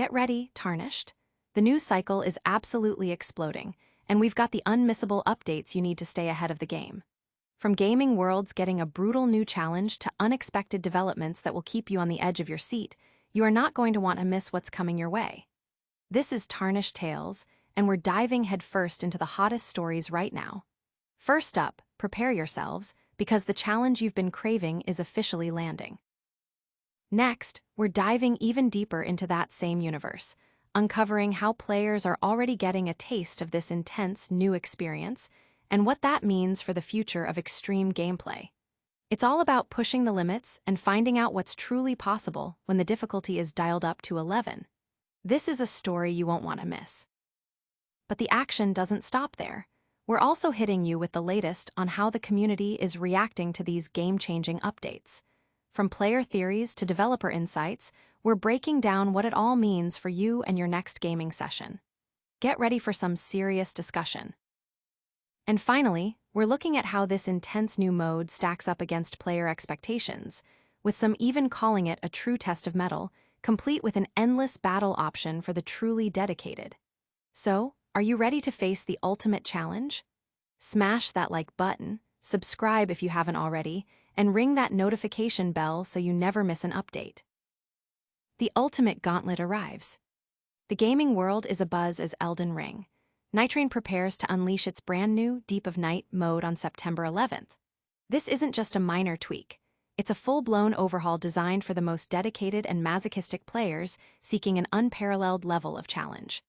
Get ready, Tarnished. The news cycle is absolutely exploding, and we've got the unmissable updates you need to stay ahead of the game. From gaming worlds getting a brutal new challenge to unexpected developments that will keep you on the edge of your seat, you are not going to want to miss what's coming your way. This is Tarnished Tales, and we're diving headfirst into the hottest stories right now. First up, prepare yourselves, because the challenge you've been craving is officially landing. Next, we're diving even deeper into that same universe, uncovering how players are already getting a taste of this intense new experience and what that means for the future of extreme gameplay. It's all about pushing the limits and finding out what's truly possible when the difficulty is dialed up to 11. This is a story you won't want to miss. But the action doesn't stop there. We're also hitting you with the latest on how the community is reacting to these game-changing updates. From player theories to developer insights, we're breaking down what it all means for you and your next gaming session. Get ready for some serious discussion. And finally, we're looking at how this intense new mode stacks up against player expectations, with some even calling it a true test of mettle, complete with an endless battle option for the truly dedicated. So, are you ready to face the ultimate challenge? Smash that like button, subscribe if you haven't already, and ring that notification bell so you never miss an update. The ultimate gauntlet arrives. The gaming world is abuzz as Elden Ring. Nightreign prepares to unleash its brand new Deep of Night mode on September 11th. This isn't just a minor tweak. It's a full-blown overhaul designed for the most dedicated and masochistic players seeking an unparalleled level of challenge.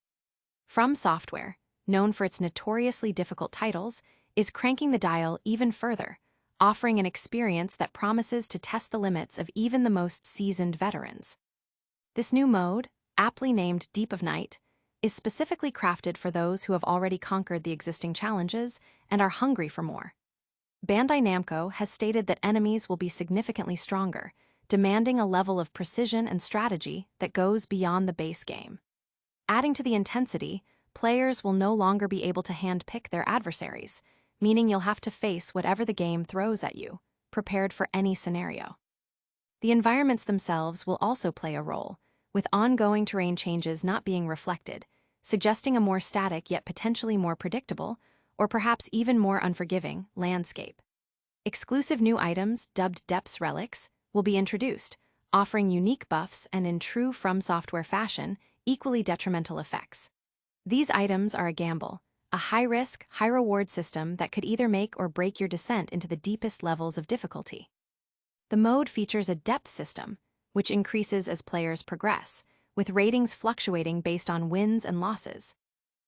From Software, known for its notoriously difficult titles, is cranking the dial even further, offering an experience that promises to test the limits of even the most seasoned veterans. This new mode, aptly named Deep of Night, is specifically crafted for those who have already conquered the existing challenges and are hungry for more. Bandai Namco has stated that enemies will be significantly stronger, demanding a level of precision and strategy that goes beyond the base game. Adding to the intensity, players will no longer be able to handpick their adversaries, meaning you'll have to face whatever the game throws at you, prepared for any scenario. The environments themselves will also play a role, with ongoing terrain changes not being reflected, suggesting a more static yet potentially more predictable, or perhaps even more unforgiving, landscape. Exclusive new items, dubbed Depths Relics, will be introduced, offering unique buffs and in true From Software fashion, equally detrimental effects. These items are a gamble, a high-risk, high-reward system that could either make or break your descent into the deepest levels of difficulty. The mode features a depth system, which increases as players progress, with ratings fluctuating based on wins and losses.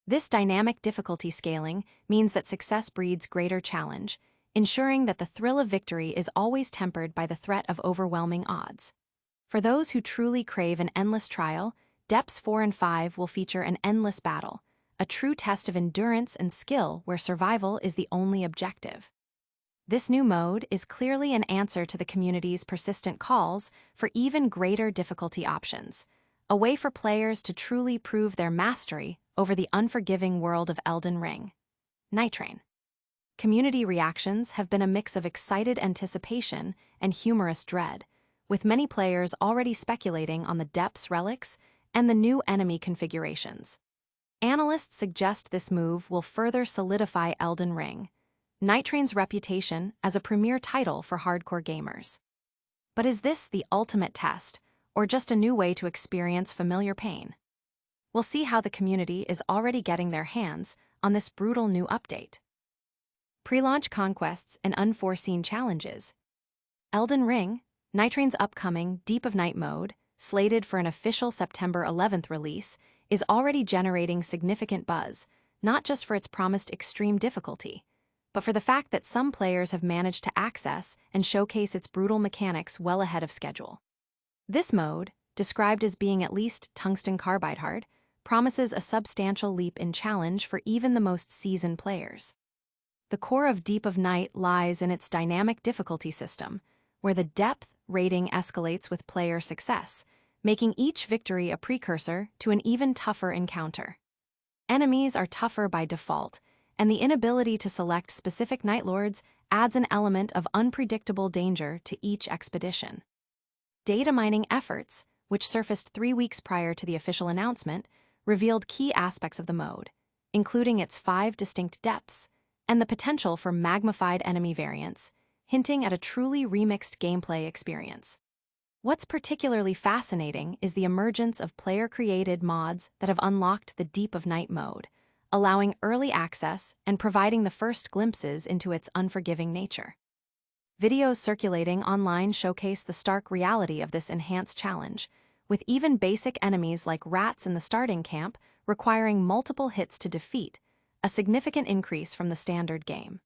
This dynamic difficulty scaling means that success breeds greater challenge, ensuring that the thrill of victory is always tempered by the threat of overwhelming odds. For those who truly crave an endless trial, Depths 4 and 5 will feature an endless battle, a true test of endurance and skill where survival is the only objective. This new mode is clearly an answer to the community's persistent calls for even greater difficulty options, a way for players to truly prove their mastery over the unforgiving world of Elden Ring. Nightreign. Community reactions have been a mix of excited anticipation and humorous dread, with many players already speculating on the Depths Relics and the new enemy configurations. Analysts suggest this move will further solidify Elden Ring, Nightrein's reputation as a premier title for hardcore gamers. But is this the ultimate test, or just a new way to experience familiar pain? We'll see how the community is already getting their hands on this brutal new update. Pre-launch conquests and unforeseen challenges. Elden Ring, Nightrein's upcoming Deep of Night mode, slated for an official September 11th release, is already generating significant buzz, not just for its promised extreme difficulty, but for the fact that some players have managed to access and showcase its brutal mechanics well ahead of schedule. This mode, described as being at least tungsten carbide hard, promises a substantial leap in challenge for even the most seasoned players. The core of Deep of Night lies in its dynamic difficulty system, where the depth rating escalates with player success, making each victory a precursor to an even tougher encounter. Enemies are tougher by default, and the inability to select specific Night Lords adds an element of unpredictable danger to each expedition. Data mining efforts, which surfaced 3 weeks prior to the official announcement, revealed key aspects of the mode, including its 5 distinct depths, and the potential for magnified enemy variants, hinting at a truly remixed gameplay experience. What's particularly fascinating is the emergence of player-created mods that have unlocked the Deep of Night mode, allowing early access and providing the first glimpses into its unforgiving nature. Videos circulating online showcase the stark reality of this enhanced challenge, with even basic enemies like rats in the starting camp requiring multiple hits to defeat, a significant increase from the standard game.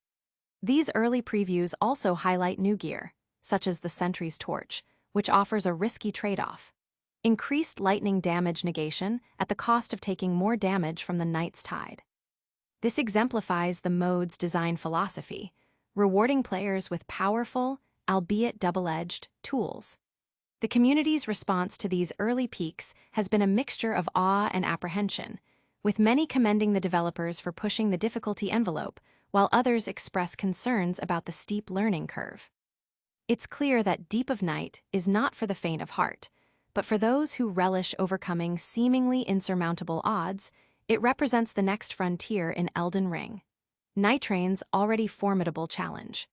These early previews also highlight new gear, such as the Sentry's Torch, which offers a risky trade-off: increased lightning damage negation at the cost of taking more damage from the Knight's Tide. This exemplifies the mode's design philosophy, rewarding players with powerful, albeit double-edged, tools. The community's response to these early peaks has been a mixture of awe and apprehension, with many commending the developers for pushing the difficulty envelope, while others express concerns about the steep learning curve. It's clear that Deep of Night is not for the faint of heart, but for those who relish overcoming seemingly insurmountable odds. It represents the next frontier in Elden Ring, Nightraign's already formidable challenge.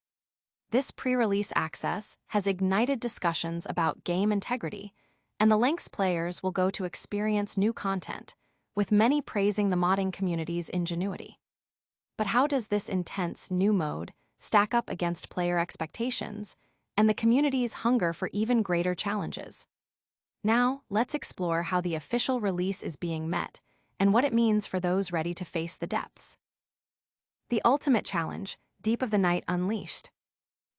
This pre-release access has ignited discussions about game integrity, and the lengths players will go to experience new content, with many praising the modding community's ingenuity. But how does this intense new mode stack up against player expectations and the community's hunger for even greater challenges? Now, let's explore how the official release is being met and what it means for those ready to face the depths. The ultimate challenge, Deep of the Night Unleashed.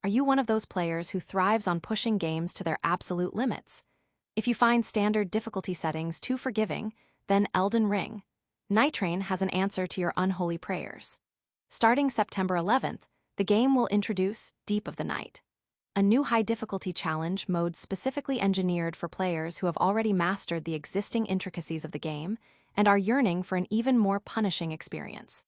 Are you one of those players who thrives on pushing games to their absolute limits? If you find standard difficulty settings too forgiving, then Elden Ring, Nightreign has an answer to your unholy prayers. Starting September 11th, the game will introduce Deep of the Night, a new high-difficulty challenge mode specifically engineered for players who have already mastered the existing intricacies of the game and are yearning for an even more punishing experience.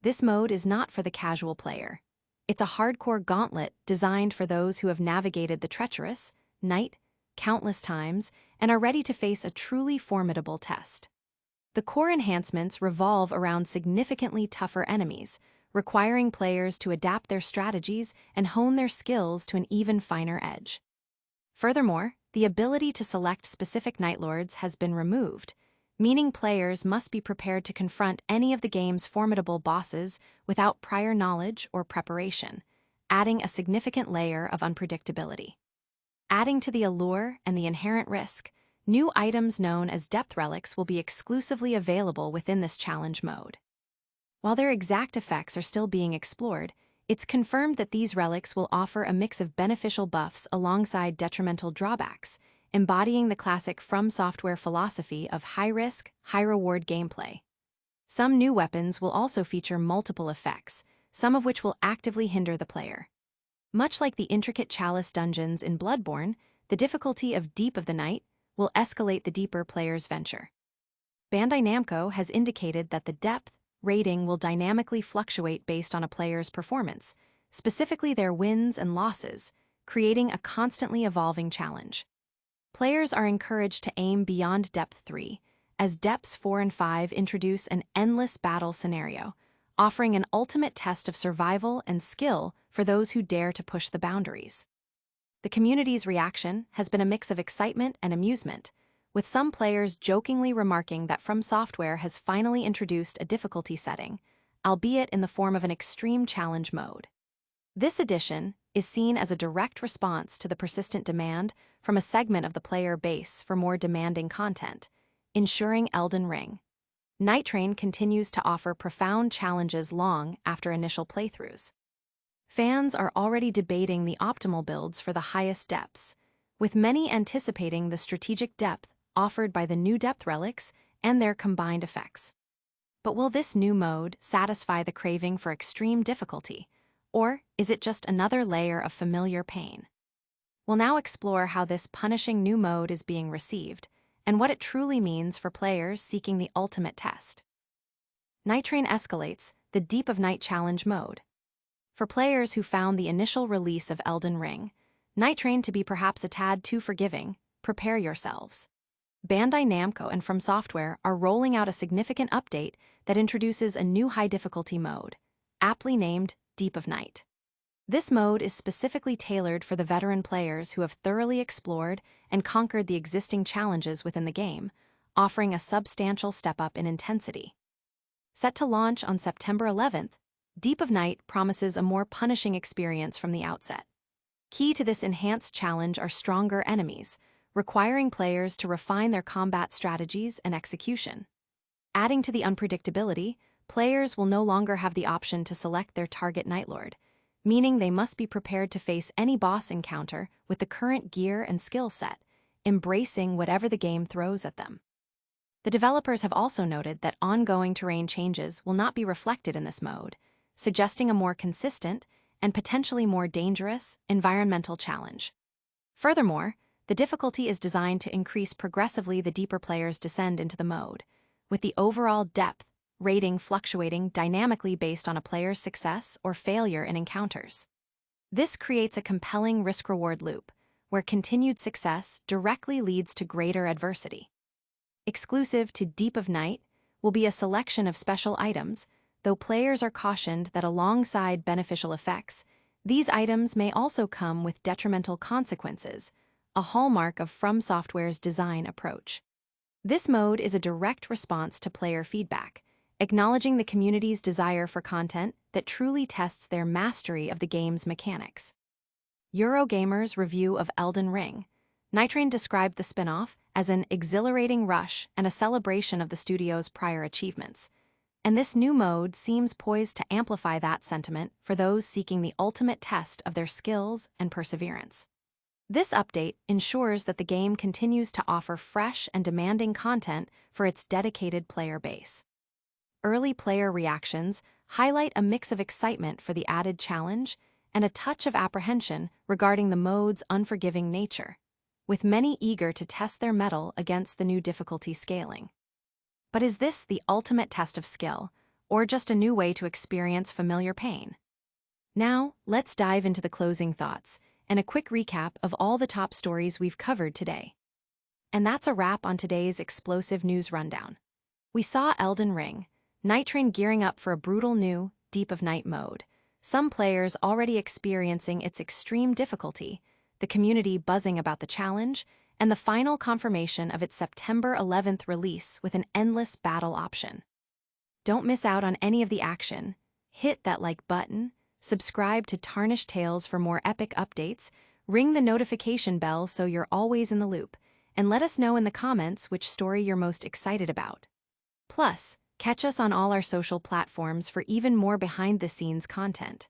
This mode is not for the casual player. It's a hardcore gauntlet designed for those who have navigated the treacherous night countless times and are ready to face a truly formidable test. The core enhancements revolve around significantly tougher enemies, requiring players to adapt their strategies and hone their skills to an even finer edge. Furthermore, the ability to select specific Nightlords has been removed, meaning players must be prepared to confront any of the game's formidable bosses without prior knowledge or preparation, adding a significant layer of unpredictability. Adding to the allure and the inherent risk, new items known as depth relics will be exclusively available within this challenge mode. While their exact effects are still being explored, it's confirmed that these relics will offer a mix of beneficial buffs alongside detrimental drawbacks, embodying the classic From Software philosophy of high-risk, high-reward gameplay. Some new weapons will also feature multiple effects, some of which will actively hinder the player. Much like the intricate chalice dungeons in Bloodborne, the difficulty of Deep of the Night will escalate the deeper player's venture. Bandai Namco has indicated that the depth rating will dynamically fluctuate based on a player's performance, specifically their wins and losses, creating a constantly evolving challenge. Players are encouraged to aim beyond Depth 3, as Depths 4 and 5 introduce an endless battle scenario, offering an ultimate test of survival and skill for those who dare to push the boundaries. The community's reaction has been a mix of excitement and amusement, with some players jokingly remarking that From Software has finally introduced a difficulty setting, albeit in the form of an extreme challenge mode. This addition is seen as a direct response to the persistent demand from a segment of the player base for more demanding content, ensuring Elden Ring, Nightreign continues to offer profound challenges long after initial playthroughs. Fans are already debating the optimal builds for the highest depths, with many anticipating the strategic depth offered by the new depth relics and their combined effects. But will this new mode satisfy the craving for extreme difficulty, or is it just another layer of familiar pain? We'll now explore how this punishing new mode is being received, and what it truly means for players seeking the ultimate test. Nightreign escalates the Deep of Night challenge mode. For players who found the initial release of Elden Ring, Nightreign to be perhaps a tad too forgiving, prepare yourselves. Bandai Namco and From Software are rolling out a significant update that introduces a new high-difficulty mode, aptly named Deep of Night. This mode is specifically tailored for the veteran players who have thoroughly explored and conquered the existing challenges within the game, offering a substantial step-up in intensity. Set to launch on September 11th, Deep of Night promises a more punishing experience from the outset. Key to this enhanced challenge are stronger enemies, requiring players to refine their combat strategies and execution. Adding to the unpredictability, players will no longer have the option to select their target Nightlord, meaning they must be prepared to face any boss encounter with the current gear and skill set, embracing whatever the game throws at them. The developers have also noted that ongoing terrain changes will not be reflected in this mode, suggesting a more consistent and potentially more dangerous environmental challenge. Furthermore, the difficulty is designed to increase progressively the deeper players descend into the mode, with the overall depth rating fluctuating dynamically based on a player's success or failure in encounters. This creates a compelling risk-reward loop, where continued success directly leads to greater adversity. Exclusive to Deep of Night will be a selection of special items, though players are cautioned that alongside beneficial effects, these items may also come with detrimental consequences, a hallmark of From Software's design approach. This mode is a direct response to player feedback, acknowledging the community's desire for content that truly tests their mastery of the game's mechanics. Eurogamer's review of Elden Ring. Nightreign described the spin-off as an exhilarating rush and a celebration of the studio's prior achievements, and this new mode seems poised to amplify that sentiment for those seeking the ultimate test of their skills and perseverance. This update ensures that the game continues to offer fresh and demanding content for its dedicated player base. Early player reactions highlight a mix of excitement for the added challenge and a touch of apprehension regarding the mode's unforgiving nature, with many eager to test their mettle against the new difficulty scaling. But is this the ultimate test of skill, or just a new way to experience familiar pain? Now, let's dive into the closing thoughts and a quick recap of all the top stories we've covered today. And that's a wrap on today's explosive news rundown. We saw Elden Ring, Nightreign gearing up for a brutal new Deep of Night mode, some players already experiencing its extreme difficulty, the community buzzing about the challenge, and the final confirmation of its September 11th release with an endless battle option. Don't miss out on any of the action. Hit that like button, subscribe to Tarnished Tales for more epic updates, ring the notification bell so you're always in the loop, and let us know in the comments which story you're most excited about. Plus, catch us on all our social platforms for even more behind-the-scenes content.